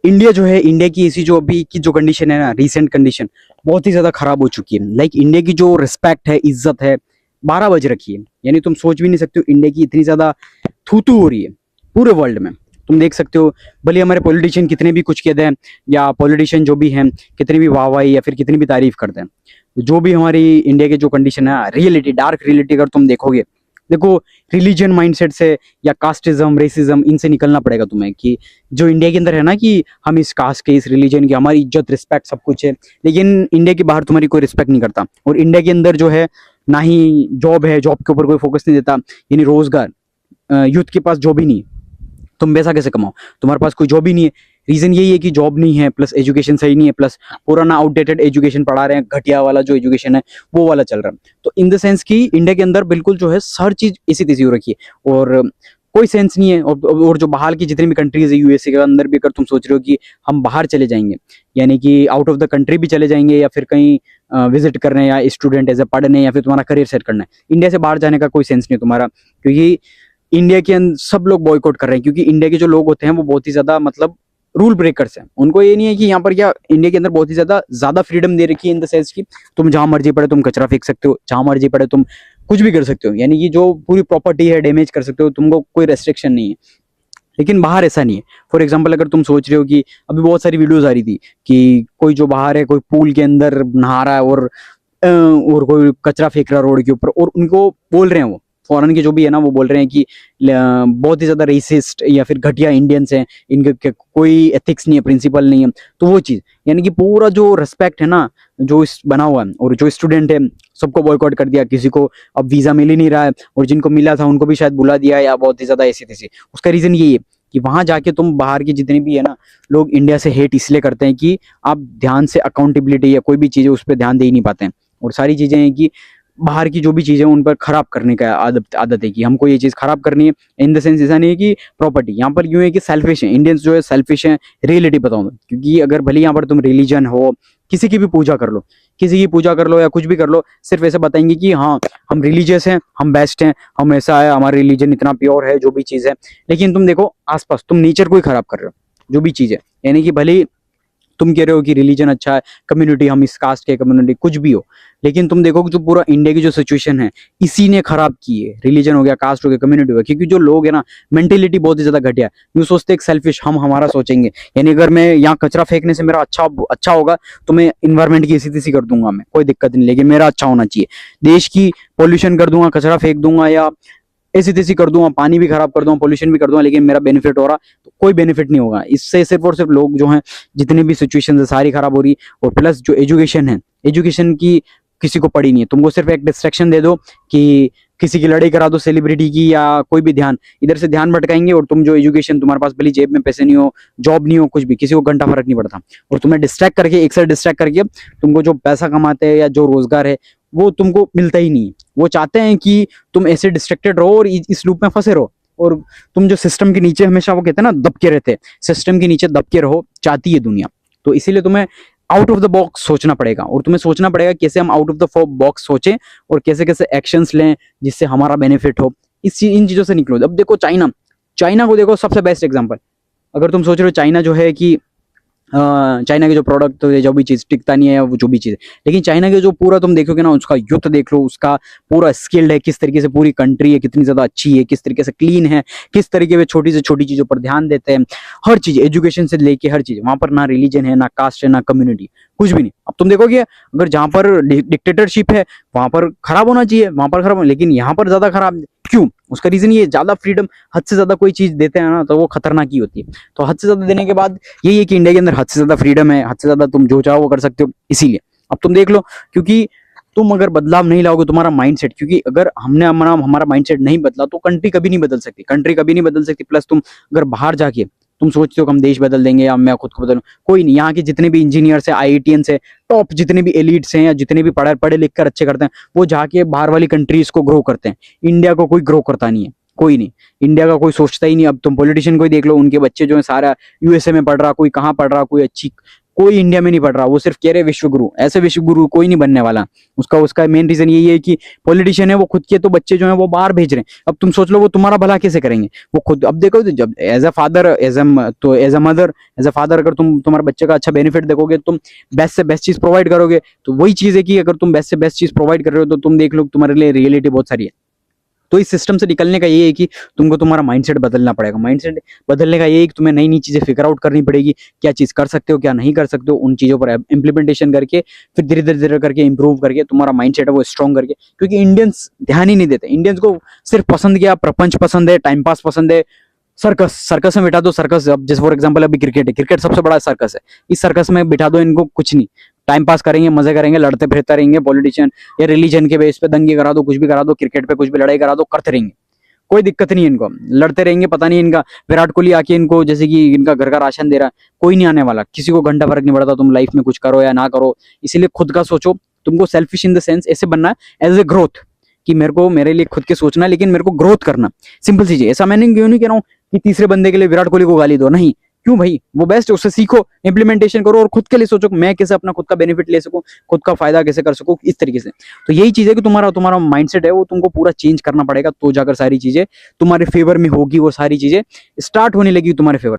India जो है, India की इसी जो अभी की जो कंडीशन है ना, रिसेंट कंडीशन बहुत ही ज्यादा खराब हो चुकी है। लाइक इंडिया की जो रिस्पेक्ट है, इज्जत है, 12 बज रखी है। यानी तुम सोच भी नहीं सकते हो इंडिया की इतनी ज्यादा थू थू हो रही है पूरे वर्ल्ड में। तुम देख सकते हो, भले हमारे पॉलिटिशियन कितने भी कुछ कहते हैं, या पॉलिटिशियन जो भी हैं कितनी भी वाहवाही या फिर कितनी भी तारीफ करते हैं, जो भी हमारी इंडिया की जो कंडीशन है, रियलिटी, डार्क रियलिटी अगर तुम देखोगे, देखो, रिलीजन माइंडसेट से या कास्टिज्म, रेसिज्म, इनसे निकलना पड़ेगा तुम्हें। कि जो इंडिया के अंदर है ना, कि हम इस कास्ट के, इस रिलीजन की, हमारी इज्जत, रिस्पेक्ट सब कुछ है, लेकिन इंडिया के बाहर तुम्हारी कोई रिस्पेक्ट नहीं करता। और इंडिया के अंदर जो है ना ही जॉब है, जॉब के ऊपर कोई फोकस नहीं देता। यानी रोजगार, यूथ के पास जॉब ही नहीं है, तुम पैसा कैसे कमाओ, तुम्हारे पास कोई जॉब ही नहीं है। रीजन यही है कि जॉब नहीं है, प्लस एजुकेशन सही नहीं है, प्लस पुराना आउटडेटेड एजुकेशन पढ़ा रहे हैं, घटिया वाला जो एजुकेशन है वो वाला चल रहा है। तो इन द सेंस कि इंडिया के अंदर बिल्कुल जो है हर चीज इसी तैसी हो रखी है, और कोई सेंस नहीं है। और जो बाहर की जितनी भी कंट्रीज है, यूएसए के अंदर भी अगर तुम सोच रहे हो कि हम बाहर चले जाएंगे, यानी कि आउट ऑफ द कंट्री भी चले जाएंगे, या फिर कहीं विजिट करने, या स्टूडेंट एज ए पढ़ने, या फिर तुम्हारा करियर सेट करना है, इंडिया से बाहर जाने का कोई सेंस नहीं तुम्हारा। क्योंकि इंडिया के अंदर सब लोग बॉयकॉट कर रहे हैं, क्योंकि इंडिया के जो लोग होते हैं वो बहुत ही ज्यादा, मतलब रूल ब्रेकर्स हैं। उनको ये नहीं है कि यहाँ पर क्या, इंडिया के अंदर बहुत ही ज्यादा फ्रीडम दे रखी है इन द सेंस की तुम जहां मर्जी पड़े तुम कचरा फेंक सकते हो, जहां मर्जी पड़े तुम कुछ भी कर सकते हो, यानी कि जो पूरी प्रॉपर्टी है डैमेज कर सकते हो, तुमको कोई रेस्ट्रिक्शन नहीं है। लेकिन बाहर ऐसा नहीं है। फॉर एग्जाम्पल, अगर तुम सोच रहे हो कि अभी बहुत सारी वीडियोज आ रही थी कि कोई जो बाहर है, कोई पूल के अंदर नहा रहा है, और कोई कचरा फेंक रहा है रोड के ऊपर, और उनको बोल रहे हैं, वो फॉरेन के जो भी है ना, वो बोल रहे हैं कि बहुत ही ज्यादा रेसिस्ट या फिर घटिया इंडियंस हैं, इनके कोई एथिक्स नहीं है, प्रिंसिपल नहीं है। तो वो चीज, यानी कि पूरा जो रिस्पेक्ट है ना, जो इस बना हुआ है, और जो स्टूडेंट है सबको बॉयकॉट कर दिया, किसी को अब वीजा मिल ही नहीं रहा है, और जिनको मिला था उनको भी शायद बुला दिया, या बहुत ही ज्यादा ऐसी तैसी। उसका रीजन यही है कि वहां जाके तुम बाहर की जितनी भी है ना, लोग इंडिया से हेट इसलिए करते हैं कि आप ध्यान से अकाउंटेबिलिटी या कोई भी चीज है उस पर ध्यान दे ही नहीं पाते हैं। और सारी चीजें हैं कि बाहर की जो भी चीजें उन पर खराब करने का आदत है, कि हमको ये चीज खराब करनी है। इन द सेंस ऐसा नहीं है कि प्रॉपर्टी, यहाँ पर यूं है कि सेल्फिश है, इंडियंस जो है सेल्फिश है। रियलिटी बताऊं मैं, क्योंकि अगर भले यहाँ पर तुम रिलीजन हो, किसी की भी पूजा कर लो, किसी की पूजा कर लो या कुछ भी कर लो, सिर्फ ऐसे बताएंगे कि हाँ हम रिलीजियस हैं, हम बेस्ट हैं, हम ऐसा है, हमारा रिलीजन इतना प्योर है, जो भी चीज है। लेकिन तुम देखो आसपास, तुम नेचर को ही खराब कर रहे हो, जो भी चीज है। यानी कि भले तुम कह रहे हो कि रिलीजन अच्छा है, कम्युनिटी, हम इस कास्ट के कम्युनिटी, कुछ भी हो, लेकिन तुम देखो कि जो पूरा इंडिया की जो सिचुएशन है, इसी ने खराब की है। रिलीजन हो गया, कास्ट हो गया, कम्युनिटी हो गया। क्योंकि जो लोग है ना, मेंटेलिटी बहुत ही ज्यादा घटिया है। यूं सोचते एक सेल्फिश, हम हमारा सोचेंगे। यानी अगर मैं यहाँ कचरा फेंकने से मेरा अच्छा होगा, तो मैं इन्वायरमेंट की इसी तैसी कर दूंगा, मैं कोई दिक्कत नहीं, लेकिन मेरा अच्छा होना चाहिए। देश की पॉल्यूशन कर दूंगा, कचरा फेंक दूंगा, या ऐसी तैसी कर दूंगा, पानी भी खराब कर दूंगा, पोल्यूशन भी कर दूंगा, लेकिन मेरा बेनिफिट हो रहा, तो कोई बेनिफिट नहीं होगा इससे। सिर्फ और सिर्फ लोग जो हैं, जितने भी सिचुएशन है सारी खराब हो रही। और प्लस जो एजुकेशन है, एजुकेशन की किसी को पड़ी नहीं है। तुमको सिर्फ एक डिस्ट्रैक्शन दे दो कि किसी की लड़ाई करा दो सेलिब्रिटी की, या कोई भी ध्यान इधर से ध्यान भटकाएंगे, और तुम जो एजुकेशन, तुम्हारे पास भले जेब में पैसे नहीं हो, जॉब नहीं हो, कुछ भी, किसी को घंटा फर्क नहीं पड़ता। और तुम्हें डिस्ट्रैक्ट करके, एक साइड डिस्ट्रैक्ट करके, तुमको जो पैसा कमाते हैं या जो रोजगार है वो तुमको मिलता ही नहीं है। वो चाहते हैं कि तुम ऐसे डिस्ट्रैक्टेड रहो और इस लूप में फंसे रहो, और तुम जो सिस्टम के नीचे, हमेशा वो कहते हैं ना, दबके रहते हैं, सिस्टम के नीचे दबके रहो, चाहती है दुनिया। तो इसीलिए तुम्हें आउट ऑफ द बॉक्स सोचना पड़ेगा, और तुम्हें सोचना पड़ेगा कैसे हम आउट ऑफ द बॉक्स सोचें, और कैसे कैसे एक्शंस लें जिससे हमारा बेनिफिट हो। इन चीजों से निकलो। अब देखो चाइना, चाइना को देखो, सबसे बेस्ट एग्जाम्पल। अगर तुम सोच रहे हो चाइना जो है कि चाइना के जो प्रोडक्ट, तो जो भी चीज टिकता नहीं है, वो जो भी चीज, लेकिन चाइना के जो पूरा तुम देखोगे ना, उसका युद्ध देख लो, उसका पूरा स्किल्ड है, किस तरीके से पूरी कंट्री है, कितनी ज्यादा अच्छी है, किस तरीके से क्लीन है, किस तरीके से छोटी से छोटी चीजों पर ध्यान देते हैं। हर चीज, एजुकेशन से लेके हर चीज, वहां पर ना रिलीजन है, ना कास्ट है, ना कम्युनिटी, कुछ भी नहीं। अब तुम देखोगे, अगर जहां पर डिक्टेटरशिप है वहां पर खराब होना चाहिए, वहां पर खराब, लेकिन यहाँ पर ज्यादा खराब क्यों? उसका रीजन ये, ज्यादा फ्रीडम, हद से ज्यादा कोई चीज देते हैं ना, तो वो खतरनाक ही होती है। तो हद से ज्यादा देने के बाद यही है कि इंडिया के अंदर हद से ज्यादा फ्रीडम है, हद से ज्यादा तुम जो चाहो वो कर सकते हो। इसीलिए अब तुम देख लो, क्योंकि तुम अगर बदलाव नहीं लाओगे, तुम्हारा माइंडसेट, क्योंकि अगर हमारा माइंडसेट नहीं बदला तो कंट्री कभी नहीं बदल सकती, कंट्री कभी नहीं बदल सकती। प्लस तुम अगर बाहर जाके तुम सोचते हो कि हम देश बदल देंगे या मैं खुद को बदलूं, कोई नहीं। यहाँ के जितने भी इंजीनियर्स है, आईआईटीएंस है, टॉप जितने भी एलिट्स हैं, या जितने भी पढ़े लिख कर अच्छे करते हैं, वो जाके बाहर वाली कंट्रीज को ग्रो करते हैं। इंडिया को कोई ग्रो करता नहीं है, कोई नहीं। इंडिया का कोई सोचता ही नहीं। अब तुम पॉलिटिशियन को ही देख लो, उनके बच्चे जो है सारा यूएसए में पढ़ रहा, कोई कहाँ पढ़ रहा, कोई अच्छी कोई इंडिया में नहीं पढ़ रहा, वो सिर्फ कह रहे विश्व गुरु, ऐसे विश्व गुरु कोई नहीं बनने वाला। उसका उसका मेन रीजन यही है कि पॉलिटिशियन है वो खुद के तो बच्चे जो है वो बाहर भेज रहे हैं। अब तुम सोच लो वो तुम्हारा भला कैसे करेंगे, वो खुद। अब देखो तो जब as a father, as a mother, as a father अगर तुम तुम्हारे बच्चे का अच्छा बेनिफिट देखोगे, तुम बेस्ट से बेस्ट चीज प्रोवाइड करोगे, तो वही चीज है कि अगर तुम बेस्ट से बेस्ट चीज प्रोवाइड कर रहे हो तो तुम देख लो तुम्हारे लिए रियलिटी बहुत सारी है। तो इस सिस्टम से निकलने का ये है कि तुमको तुम्हारा माइंडसेट बदलना पड़ेगा। माइंडसेट बदलने का ये है कि तुम्हें नई नई चीजें फिगर आउट करनी पड़ेगी, क्या चीज कर सकते हो क्या नहीं कर सकते हो, उन चीजों पर इम्प्लीमेंटेशन करके फिर धीरे धीरे धीरे करके इंप्रूव करके तुम्हारा माइंडसेट है वो स्ट्रॉन्ग करके। क्योंकि इंडियंस ध्यान ही नहीं देते, इंडियंस को सिर्फ पसंद क्या, प्रपंच पसंद है, टाइम पास पसंद है, सर्कस, सर्कस में बिठा दो। सर्कस अब जैसे फॉर एग्जांपल अभी क्रिकेट है, क्रिकेट सबसे बड़ा सर्कस है, इस सर्कस में बिठा दो इनको, कुछ नहीं, टाइम पास करेंगे, मजे करेंगे, लड़ते फिरते रहेंगे, पॉलिटिशियन या रिलीजन के बेस पे दंगे करा दो, कुछ भी करा दो, क्रिकेट पे कुछ भी लड़ाई करा दो, करते रहेंगे, कोई दिक्कत नहीं है इनको, लड़ते रहेंगे। पता नहीं इनका विराट कोहली आके इनको जैसे कि इनका घर का राशन दे रहा है, कोई नहीं आने वाला, किसी को घंटा फर्क नहीं पड़ता तुम लाइफ में कुछ करो या ना करो। इसीलिए खुद का सोचो, तुमको सेल्फिश इन द सेंस ऐसे बनना है एज ए ग्रोथ, कि मेरे को मेरे लिए खुद के सोचना है, लेकिन मेरे को ग्रोथ करना, सिंपल चीज है। ऐसा मैंने क्यों नहीं कह रहा हूँ कि तीसरे बंदे के लिए विराट कोहली को गाली दो, नहीं, क्यों भाई, वो बेस्ट है, उससे सीखो, इम्प्लीमेंटेशन करो और खुद के लिए सोचो मैं कैसे अपना खुद का बेनिफिट ले सकूं, खुद का फायदा कैसे कर सकूं, इस तरीके से। तो यही चीज है कि तुम्हारा तुम्हारा माइंडसेट है वो तुमको पूरा चेंज करना पड़ेगा, तो जाकर सारी चीजें तुम्हारे फेवर में होगी, वो सारी चीजें स्टार्ट होने लगी तुम्हारे फेवर।